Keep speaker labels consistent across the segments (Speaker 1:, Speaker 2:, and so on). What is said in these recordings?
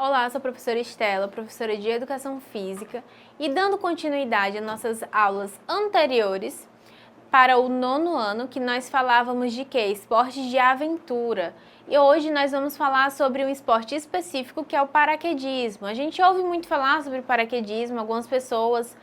Speaker 1: Olá, sou a professora Estela, professora de Educação Física, e dando continuidade às nossas aulas anteriores, para o 9º ano, que nós falávamos de quê? Esportes de aventura. E hoje nós vamos falar sobre um esporte específico que é o paraquedismo. A gente ouve muito falar sobre paraquedismo, algumas pessoas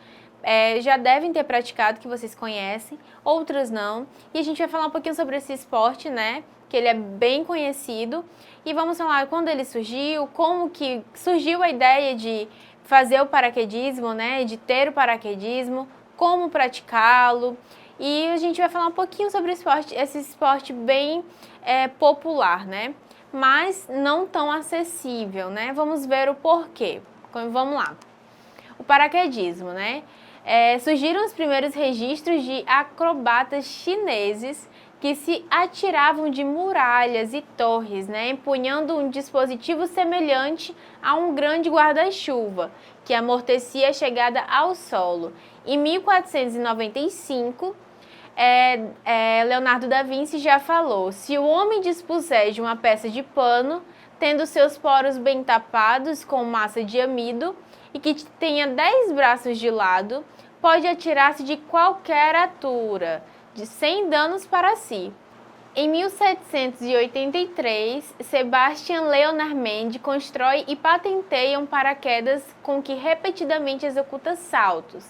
Speaker 1: já devem ter praticado, que vocês conhecem, outras não. E a gente vai falar um pouquinho sobre esse esporte, né? Que ele é bem conhecido. E vamos falar quando ele surgiu, como que surgiu a ideia de fazer o paraquedismo, né? De ter o paraquedismo, como praticá-lo. E a gente vai falar um pouquinho sobre esse esporte bem popular, né? Mas não tão acessível, né? Vamos ver o porquê. Então, vamos lá. O paraquedismo, né? Surgiram os primeiros registros de acrobatas chineses que se atiravam de muralhas e torres, né, empunhando um dispositivo semelhante a um grande guarda-chuva, que amortecia a chegada ao solo. Em 1495, Leonardo da Vinci já falou: se o homem dispuser de uma peça de pano, tendo seus poros bem tapados com massa de amido, e que tenha 10 braços de lado, pode atirar-se de qualquer altura, sem danos para si. Em 1783, Sebastian Leonard Mendes constrói e patenteia um paraquedas com que repetidamente executa saltos.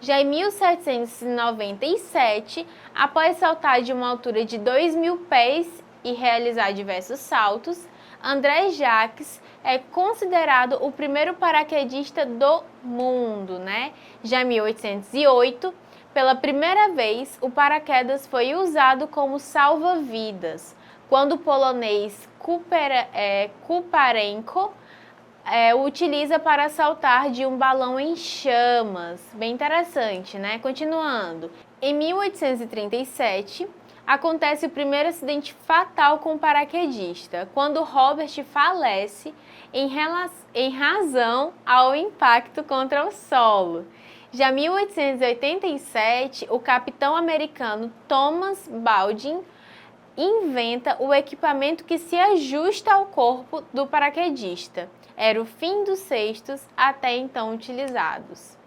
Speaker 1: Já em 1797, após saltar de uma altura de 2.000 pés e realizar diversos saltos, André Jacques é considerado o primeiro paraquedista do mundo, né? Já em 1808, pela primeira vez, o paraquedas foi usado como salva-vidas, quando o polonês Kuparenko o utiliza para saltar de um balão em chamas. Bem interessante, né? Continuando. Em 1837, acontece o primeiro acidente fatal com o paraquedista, quando Robert falece em razão ao impacto contra o solo. Já em 1887, o capitão americano Thomas Baldwin inventa o equipamento que se ajusta ao corpo do paraquedista. Era o fim dos cestos até então utilizados.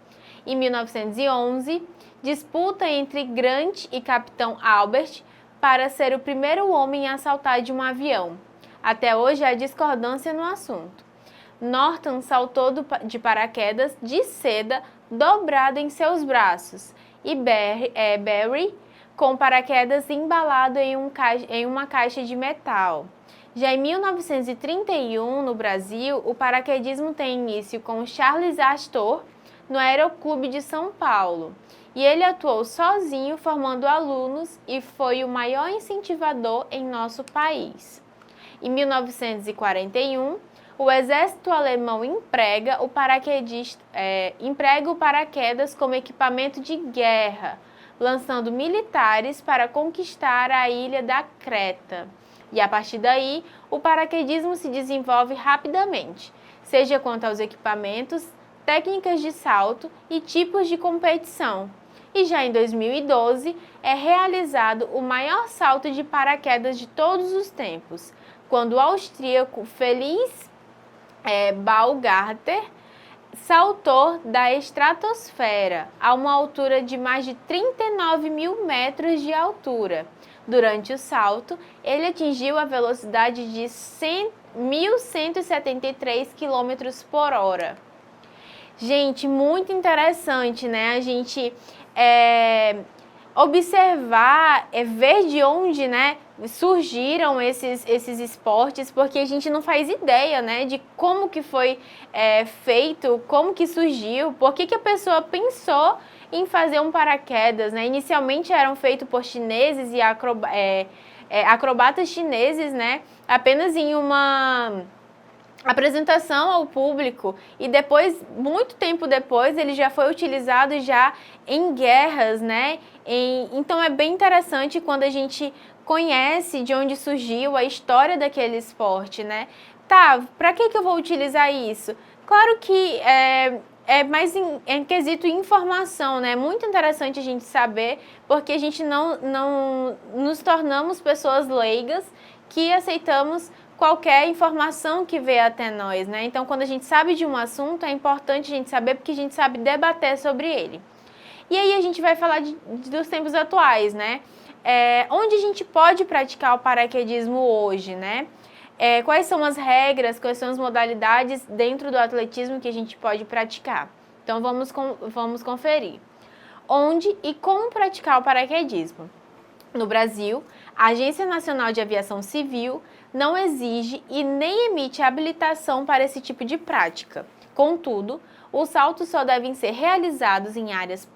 Speaker 1: Em 1911, disputa entre Grant e capitão Albert para ser o primeiro homem a saltar de um avião. Até hoje há discordância no assunto. Norton saltou de paraquedas de seda dobrado em seus braços e Barry com paraquedas embalado em uma caixa de metal. Já em 1931, no Brasil, o paraquedismo tem início com Charles Astor no Aeroclube de São Paulo. E ele atuou sozinho, formando alunos, e foi o maior incentivador em nosso país. Em 1941, o exército alemão emprega o paraquedas como equipamento de guerra, lançando militares para conquistar a ilha da Creta. E a partir daí, o paraquedismo se desenvolve rapidamente, seja quanto aos equipamentos, técnicas de salto e tipos de competição. E já em 2012, é realizado o maior salto de paraquedas de todos os tempos, quando o austríaco Felix Baumgartner saltou da estratosfera a uma altura de mais de 39.000 metros de altura. Durante o salto, ele atingiu a velocidade de 1.173 km por hora. Gente, muito interessante, né? A gente observar, ver de onde, né, surgiram esses esportes, porque a gente não faz ideia, né, de como que foi feito, como que surgiu, por que a pessoa pensou em fazer um paraquedas, né? Inicialmente eram feitos por chineses e acrobatas chineses, né, apenas em uma apresentação ao público, e depois, muito tempo depois, ele já foi utilizado já em guerras, né? Então é bem interessante quando a gente conhece de onde surgiu a história daquele esporte, né? Tá, para que eu vou utilizar isso? Claro que é mais em quesito informação, né? Muito interessante a gente saber, porque a gente não nos tornamos pessoas leigas que aceitamos qualquer informação que veio até nós, né? Então, quando a gente sabe de um assunto, é importante a gente saber porque a gente sabe debater sobre ele. E aí a gente vai falar dos tempos atuais, né? Onde a gente pode praticar o paraquedismo hoje, né? Quais são as regras, quais são as modalidades dentro do atletismo que a gente pode praticar? Então, vamos conferir. Onde e como praticar o paraquedismo? No Brasil, a Agência Nacional de Aviação Civil não exige e nem emite habilitação para esse tipo de prática. Contudo, os saltos só devem ser realizados em áreas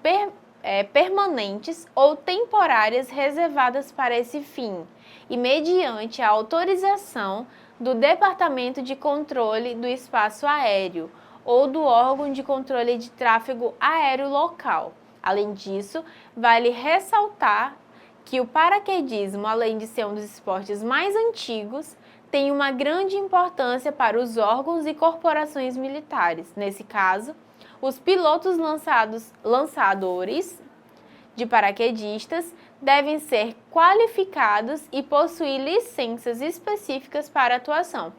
Speaker 1: permanentes ou temporárias reservadas para esse fim e mediante a autorização do Departamento de Controle do Espaço Aéreo ou do órgão de controle de tráfego aéreo local. Além disso, vale ressaltar que o paraquedismo, além de ser um dos esportes mais antigos, tem uma grande importância para os órgãos e corporações militares. Nesse caso, os pilotos lançadores de paraquedistas devem ser qualificados e possuir licenças específicas para atuação.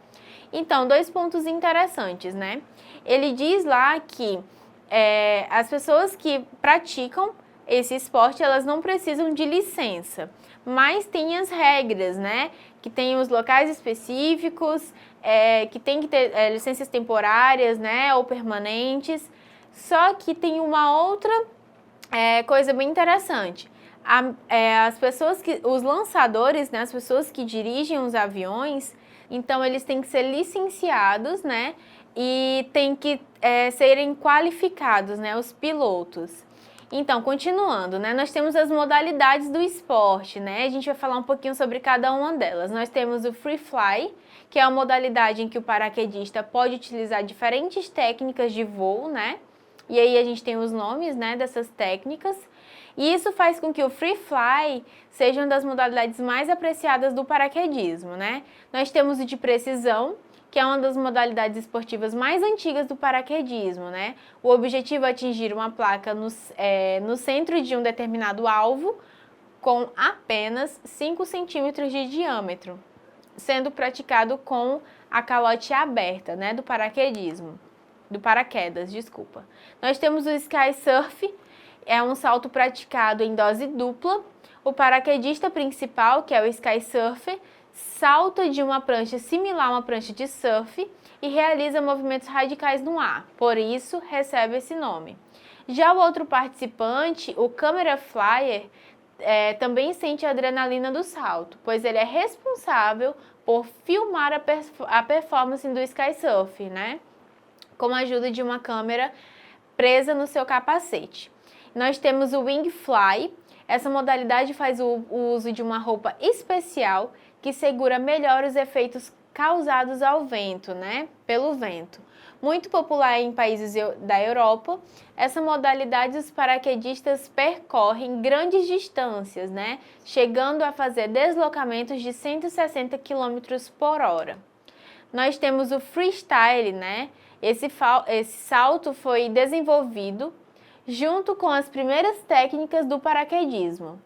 Speaker 1: Então, 2 pontos interessantes, né? Ele diz lá que as pessoas que praticam esse esporte, elas não precisam de licença, mas tem as regras, né? Que tem os locais específicos, que tem que ter licenças temporárias, né? Ou permanentes. Só que tem uma outra coisa bem interessante. Os lançadores, né? As pessoas que dirigem os aviões, então eles têm que ser licenciados, né? E tem que serem qualificados, né? Os pilotos. Então, continuando, né, nós temos as modalidades do esporte, né, a gente vai falar um pouquinho sobre cada uma delas. Nós temos o Free Fly, que é a modalidade em que o paraquedista pode utilizar diferentes técnicas de voo, né, e aí a gente tem os nomes, né, dessas técnicas, e isso faz com que o Free Fly seja uma das modalidades mais apreciadas do paraquedismo, né. Nós temos o de precisão, que é uma das modalidades esportivas mais antigas do paraquedismo, né? O objetivo é atingir uma placa no centro de um determinado alvo com apenas 5 centímetros de diâmetro, sendo praticado com a calote aberta, né, do paraquedas, desculpa. Nós temos o Sky Surf, é um salto praticado em dose dupla. O paraquedista principal, que é o Sky Surfer, salta de uma prancha similar a uma prancha de surf e realiza movimentos radicais no ar, por isso recebe esse nome. Já o outro participante, o Camera Flyer, também sente a adrenalina do salto, pois ele é responsável por filmar a performance do Sky Surf, né? Com a ajuda de uma câmera presa no seu capacete. Nós temos o Wing Fly. Essa modalidade faz o uso de uma roupa especial que segura melhor os efeitos causados ao vento, né? Pelo vento. Muito popular em países da Europa, essa modalidade os paraquedistas percorrem grandes distâncias, né? Chegando a fazer deslocamentos de 160 km por hora. Nós temos o freestyle, né? Esse salto foi desenvolvido junto com as primeiras técnicas do paraquedismo.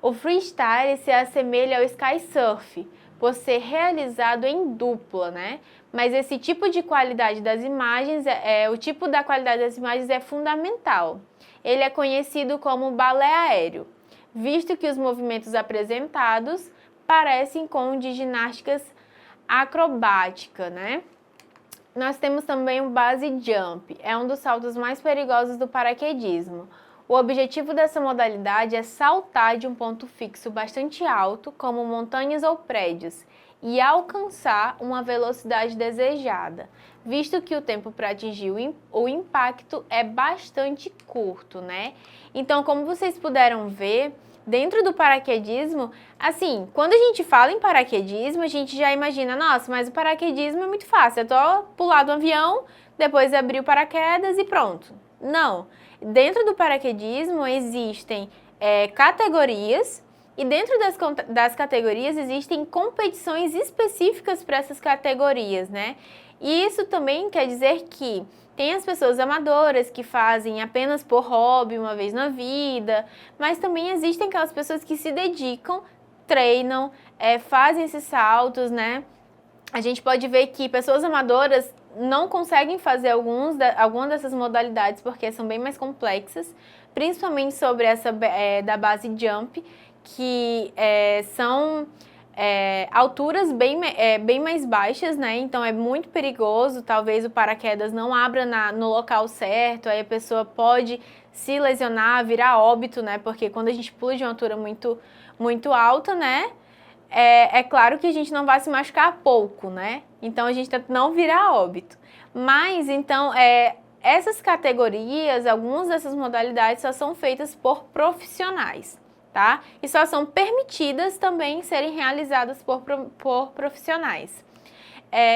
Speaker 1: O freestyle se assemelha ao sky surf, por ser realizado em dupla, né? Mas esse tipo de qualidade das imagens, o tipo da qualidade das imagens é fundamental. Ele é conhecido como balé aéreo, visto que os movimentos apresentados parecem com de ginásticas acrobática, né? Nós temos também o base jump, é um dos saltos mais perigosos do paraquedismo. O objetivo dessa modalidade é saltar de um ponto fixo bastante alto, como montanhas ou prédios, e alcançar uma velocidade desejada, visto que o tempo para atingir o impacto é bastante curto, né? Então, como vocês puderam ver, dentro do paraquedismo, assim, quando a gente fala em paraquedismo, a gente já imagina, nossa, mas o paraquedismo é muito fácil, é só pular do avião, depois abrir o paraquedas e pronto. Não, dentro do paraquedismo existem categorias e dentro das categorias existem competições específicas para essas categorias, né? E isso também quer dizer que tem as pessoas amadoras que fazem apenas por hobby uma vez na vida, mas também existem aquelas pessoas que se dedicam, treinam, fazem esses saltos, né? a gente pode ver que pessoas amadoras não conseguem fazer algumas dessas modalidades porque são bem mais complexas, principalmente sobre essa da base jump, que são alturas bem mais baixas, né? Então é muito perigoso, talvez o paraquedas não abra no local certo, aí a pessoa pode se lesionar, virar óbito, né? Porque quando a gente pula de uma altura muito alta, né? É claro que a gente não vai se machucar pouco, né? Então a gente tenta não virar óbito. Mas então, essas categorias, algumas dessas modalidades só são feitas por profissionais, tá? E só são permitidas também serem realizadas por profissionais.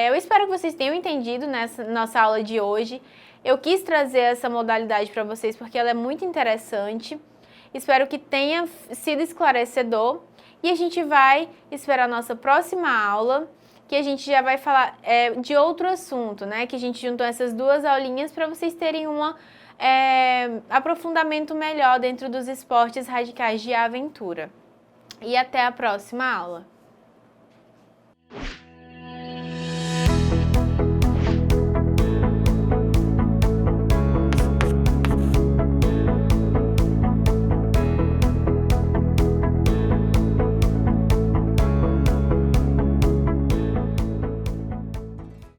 Speaker 1: Eu espero que vocês tenham entendido nessa nossa aula de hoje. Eu quis trazer essa modalidade para vocês porque ela é muito interessante. Espero que tenha sido esclarecedor. E a gente vai esperar a nossa próxima aula, que a gente já vai falar de outro assunto, né? Que a gente juntou essas duas aulinhas para vocês terem um aprofundamento melhor dentro dos esportes radicais de aventura. E até a próxima aula!